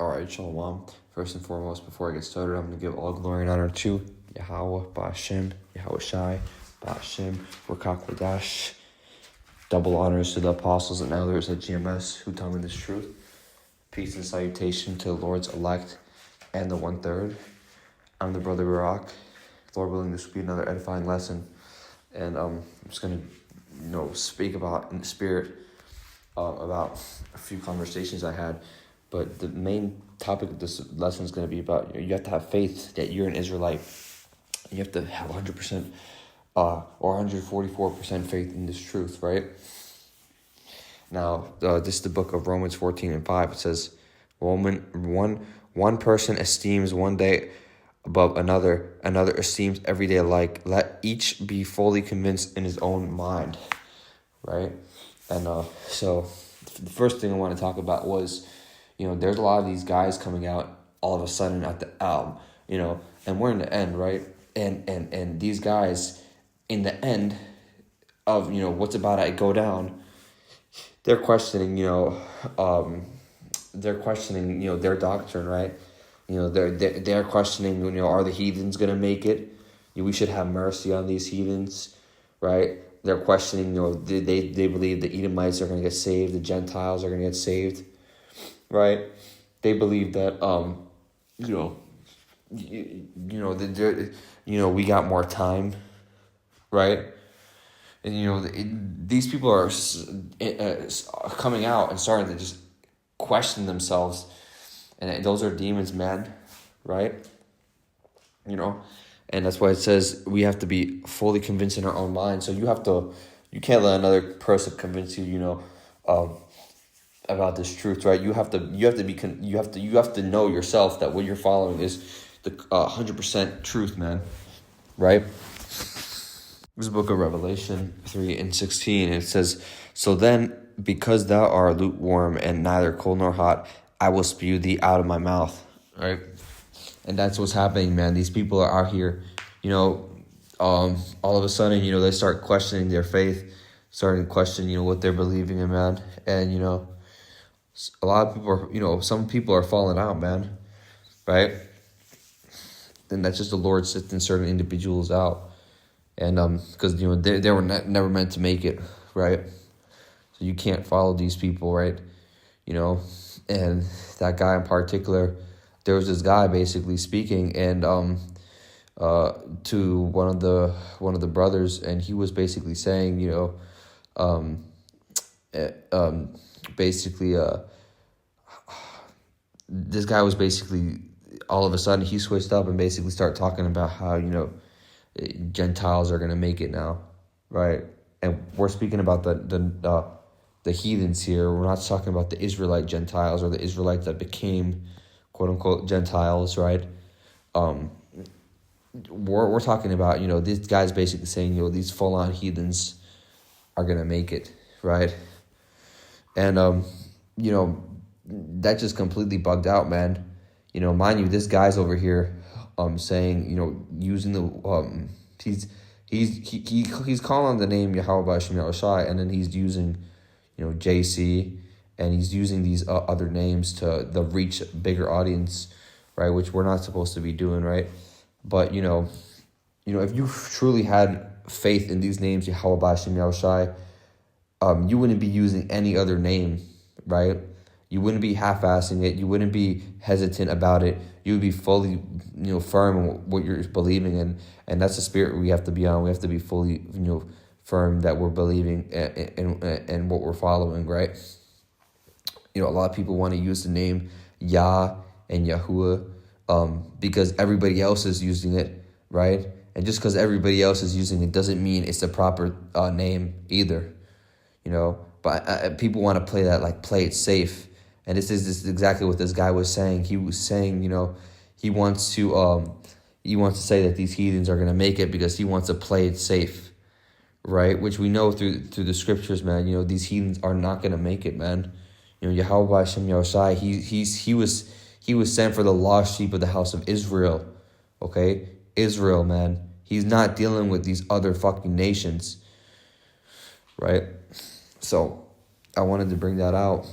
All right, Shalom. First and foremost, before I get started, I'm going to give all glory and honor to Yahweh, Ba'ashem, Yahweh Shai, Ba'ashem, Rakak Wadash. Double honors to the apostles and elders at GMS who tell me this truth. Peace and salutation to the Lord's elect and the 1/3. I'm the brother Barak. Lord willing, this will be another edifying lesson. And I'm just going to, speak about in the spirit about a few conversations I had. But the main topic of this lesson is going to be about you have to have faith that you're an Israelite. You have to have 100% or 144% faith in this truth, right? Now, this is the book of Romans 14:5. It says, one person esteems one day above another esteems every day alike. Let each be fully convinced in his own mind, right? And so the first thing I want to talk about was, there's a lot of these guys coming out all of a sudden at the album, and we're in the end, right? And these guys in the end of, what's about to go down, they're questioning, their doctrine, right? They're questioning, are the heathens going to make it? We should have mercy on these heathens, right? They're questioning, they believe the Edomites are going to get saved, the Gentiles are going to get saved, right? They believe that, we got more time, right? And, these people are coming out and starting to just question themselves. And those are demons, man, right? And that's why it says we have to be fully convinced in our own mind. So you can't let another person convince you, about this truth, right? You have to know yourself that what you're following is the 100% truth, man, right? This is the book of Revelation 3:16. It says, "So then, because thou art lukewarm and neither cold nor hot, I will spew thee out of my mouth," right? And that's what's happening, man. These people are out here, all of a sudden, they start questioning their faith, starting to question, what they're believing in, man. And, a lot of people are, some people are falling out, man, right? And that's just the Lord sifting certain individuals out. And because, they were never meant to make it, right? So you can't follow these people, right? And that guy in particular, there was this guy basically speaking and to one of the brothers, and he was basically saying, this guy was basically all of a sudden he switched up and basically started talking about how Gentiles are gonna make it now, right? And we're speaking about the heathens here. We're not talking about the Israelite Gentiles or the Israelites that became quote unquote Gentiles, right? We're talking about, this guy's basically saying, these full on heathens are gonna make it, right? And that just completely bugged out, man. Mind you, this guy's over here saying, using the he's calling the name Yahweh Ba'ashem Yahweh Shai, and then he's using JC, and he's using these other names to reach a bigger audience, right? Which we're not supposed to be doing, right? But if you truly had faith in these names, Yahweh Ba'ashem Yahweh Shai, you wouldn't be using any other name, right? You wouldn't be half-assing it. You wouldn't be hesitant about it. You would be fully, firm in what you're believing in, and that's the spirit we have to be on. We have to be fully, firm that we're believing and what we're following, right? A lot of people want to use the name Yah and Yahuwah because everybody else is using it, right? And just because everybody else is using it doesn't mean it's the proper name either, But people want to play that, play it safe. And this is exactly what this guy was saying. He was saying, he wants to say that these heathens are going to make it because he wants to play it safe, right? Which we know through the scriptures, man. These heathens are not going to make it, man. Yahweh Ba'ashem Yahweh Shai, he was sent for the lost sheep of the house of Israel, okay? Israel, man. He's not dealing with these other fucking nations, right? So I wanted to bring that out.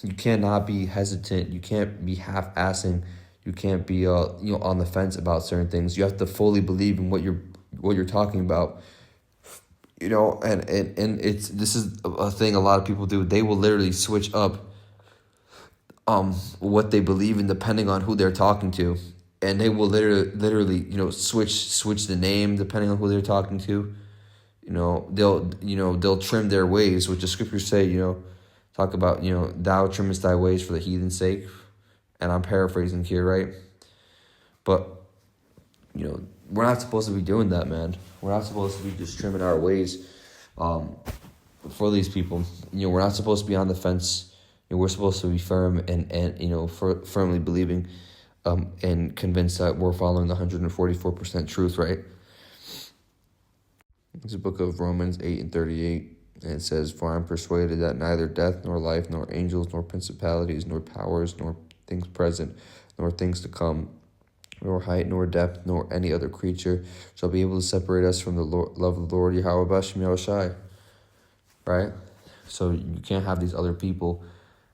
you cannot be hesitant. You can't be half-assing. You can't be on the fence about certain things. You have to fully believe in what you're talking about. And it's this is a thing a lot of people do. They will literally switch up what they believe in depending on who they're talking to, and they will literally switch the name depending on who they're talking to. They'll trim their ways, which the scriptures say. Talk about thou trimmest thy ways for the heathen's sake, and I'm paraphrasing here, right? But we're not supposed to be doing that, man. We're not supposed to be just trimming our ways for these people. We're not supposed to be on the fence. We're supposed to be firm and firmly believing and convinced that we're following the 144% truth, right? It's the book of Romans 8:38, and it says, "For I am persuaded that neither death, nor life, nor angels, nor principalities, nor powers, nor things present, nor things to come, nor height, nor depth, nor any other creature shall be able to separate us from the love of the Lord Yahweh Bashem Yahushai." Right? So you can't have these other people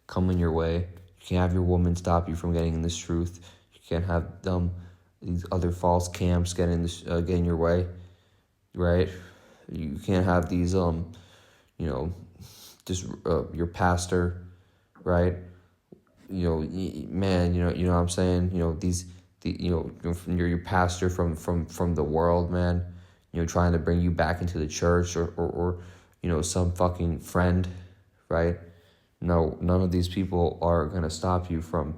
come in your way. You can't have your woman stop you from getting in this truth. You can't have these other false camps get in your way. Right? You can't have these just your pastor, right? Man, you know what I'm saying? Your pastor from the world, man. Trying to bring you back into the church or some fucking friend, right? No, none of these people are gonna stop you from,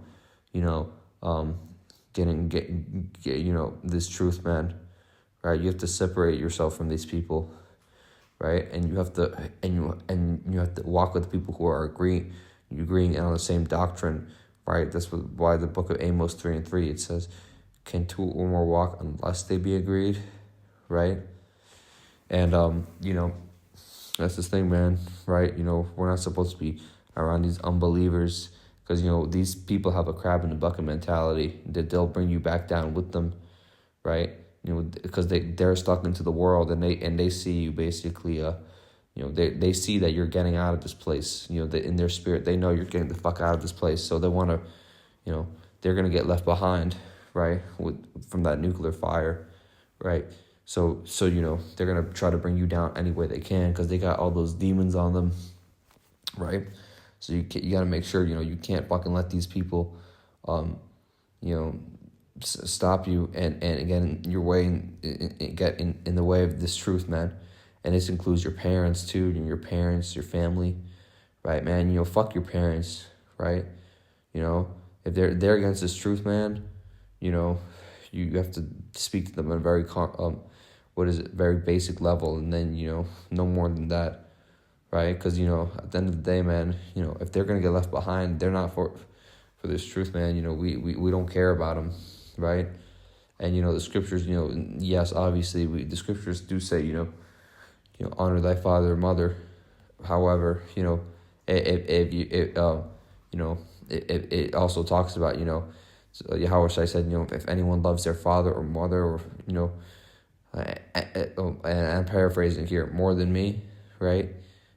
getting this truth, man. Right? You have to separate yourself from these people, right? And you have to walk with the people who are agreeing on the same doctrine, right? That's why the book of Amos 3:3 it says, "Can two or more walk unless they be agreed?" Right? And that's this thing, man. Right? We're not supposed to be around these unbelievers because these people have a crab in the bucket mentality that they'll bring you back down with them, right? Because they're stuck into the world and they see you basically they see that you're getting out of this place. In their spirit they know you're getting the fuck out of this place, so they want to they're gonna get left behind, right, from that nuclear fire, right? So they're gonna try to bring you down any way they can because they got all those demons on them, right? So you gotta make sure you can't fucking let these people stop you and again your way and get in the way of this truth, man. And this includes your parents too, your parents, your family, right, man? Fuck your parents, right? If they're against this truth, man, you have to speak to them on a very very basic level, and then no more than that, right? Because at the end of the day, man, if they're gonna get left behind, they're not for this truth, man. We don't care about them, right? And the scriptures, yes, obviously the scriptures do say honor thy father and mother. However, it also talks about Yahweh said if anyone loves their father or mother or and I'm paraphrasing here, more than me, right?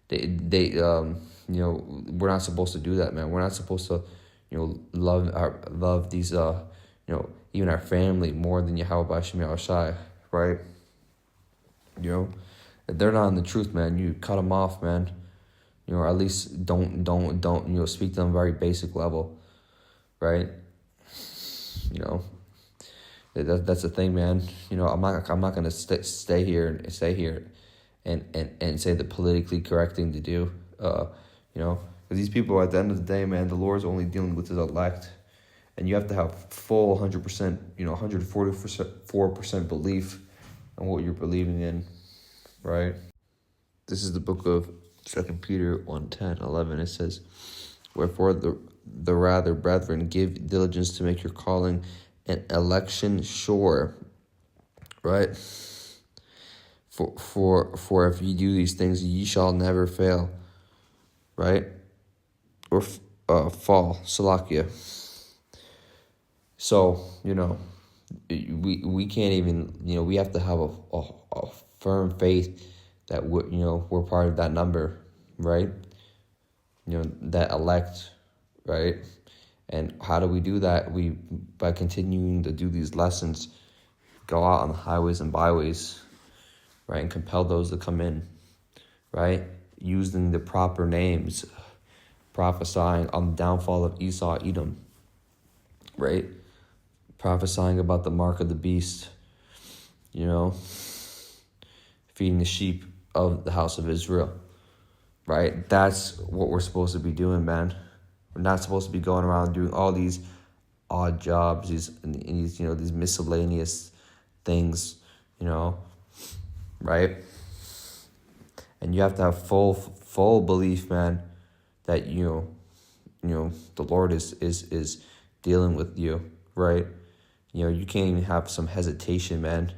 They we're not supposed to do that, man. We're not supposed to love these even our family more than Yahweh Bashem Yahushai, right? If they're not in the truth, man, you cut them off, man. Or at least don't speak to them very basic level, right? That's the thing, man. I'm not gonna stay here and say the politically correct thing to do. Because these people at the end of the day, man, the Lord's only dealing with his elect. And you have to have full 100%, 144% belief in what you're believing in, right? This is the book of 2 Peter 1:10-11. It says, "Wherefore the rather, brethren, give diligence to make your calling and election sure," right? For if ye do these things, ye shall never fail, right? Or fall, Salakia. So, we can't even, we have to have a firm faith that we're part of that number, right? That elect, right? And how do we do that? We by continuing to do these lessons, go out on the highways and byways, right, and compel those to come in, right, using the proper names, prophesying on the downfall of Esau, Edom, right, prophesying about the mark of the beast, feeding the sheep of the house of Israel, right? That's what we're supposed to be doing, man. We're not supposed to be going around doing all these odd jobs, these miscellaneous things, right? And you have to have full belief, man, that the Lord is dealing with you, right? You can't even have some hesitation, man.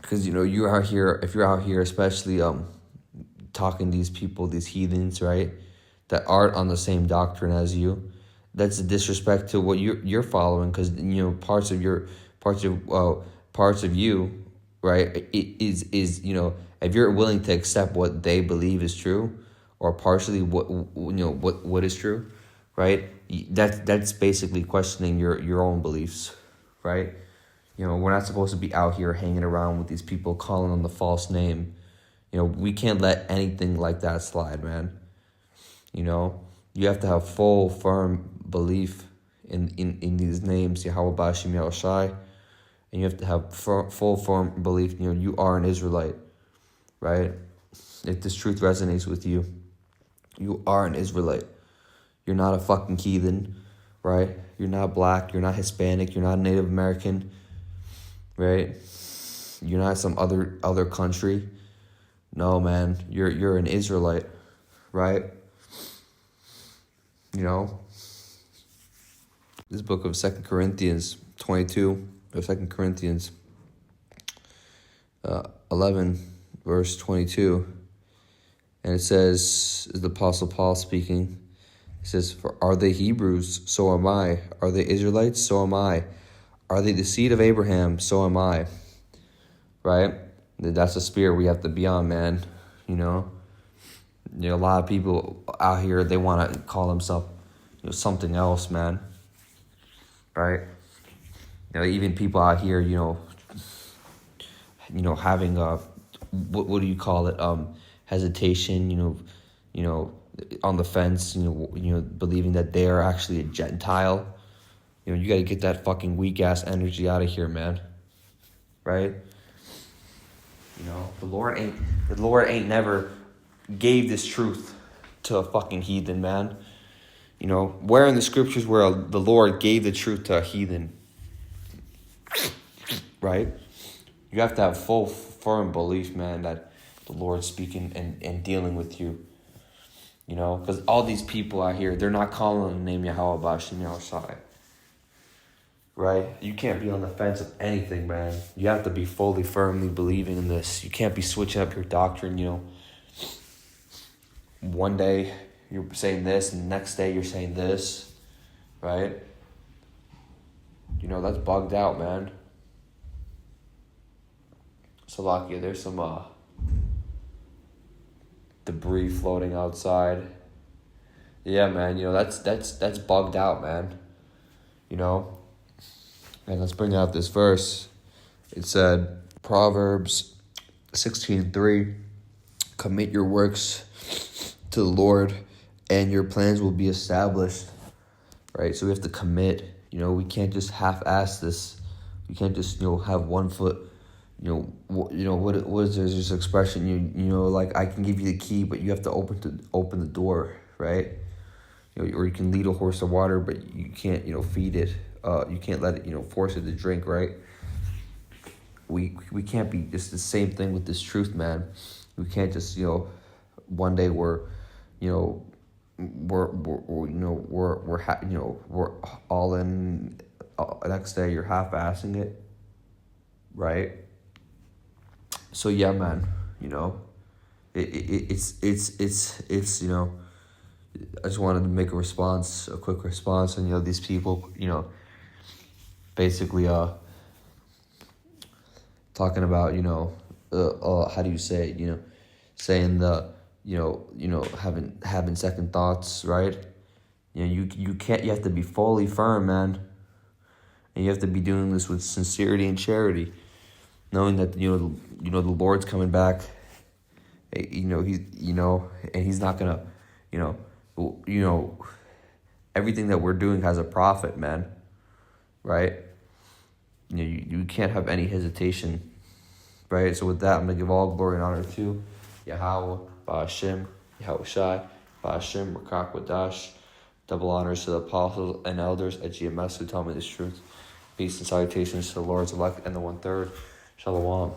Because you're out here. If you're out here, especially talking to these people, these heathens, right, that aren't on the same doctrine as you, that's a disrespect to what you're following. Because parts of you, right, is if you're willing to accept what they believe is true, or partially what is true, right, that's basically questioning your own beliefs, right? We're not supposed to be out here hanging around with these people calling on the false name. We can't let anything like that slide, man. You have to have full, firm belief in these names, Yahweh Bashim Yahushai, and you have to have full, firm belief, you are an Israelite, right? If this truth resonates with you, you are an Israelite. You're not a fucking heathen, right? You're not black, you're not Hispanic, you're not Native American, right? You're not some other country. No, man, you're an Israelite, right? This book of 2 Corinthians 22, or 2 Corinthians 11, verse 22, and it says, is the Apostle Paul speaking. It says, "For are they Hebrews? So am I. Are they Israelites? So am I. Are they the seed of Abraham? So am I." Right? That's the spirit we have to be on, man. A lot of people out here, they want to call themselves something else, man. Right? Even people out here, having what do you call it? Hesitation, on the fence, believing that they are actually a Gentile. You got to get that fucking weak ass energy out of here, man. Right? The Lord ain't never gave this truth to a fucking heathen, man. Where in the scriptures where the Lord gave the truth to a heathen? Right? You have to have full, firm belief, man, that the Lord's speaking and dealing with you. Because all these people out here, they're not calling on the name Yahweh Bashim Yahushai. Right? You can't be on the fence of anything, man. You have to be fully, firmly believing in this. You can't be switching up your doctrine, One day you're saying this, and the next day you're saying this, right? That's bugged out, man. Salakia, there's some debris floating outside. Yeah, man, that's bugged out, man. And let's bring out this verse. It said, Proverbs 16:3, "Commit your works to the Lord, and your plans will be established." Right? So we have to commit. We can't just half-ass this. We can't just, have one foot. What is this expression? Like, I can give you the key, but you have to open the door, right? Or you can lead a horse to water, but you can't, feed it. You can't let it, force it to drink, right? We can't be just the same thing with this truth, man. We can't just, one day we're all in. Next day you're half-assing it, right? So yeah, man. It's I just wanted to make a quick response, and these people, basically talking about how do you say it, saying the having second thoughts, right? You can't. You have to be fully firm, man, and you have to be doing this with sincerity and charity, knowing that the Lord's coming back. And he's not gonna, you know, everything that we're doing has a profit, man, right? You can't have any hesitation, right? So with that, I'm gonna give all glory and honor to Yahweh, Ba'ashem, Yahushai, Ba'ashem, Rakak Wadash. Double honors to the apostles and elders at GMS who tell me this truth. Peace and salutations to the Lord's elect and the 1/3. Shalom.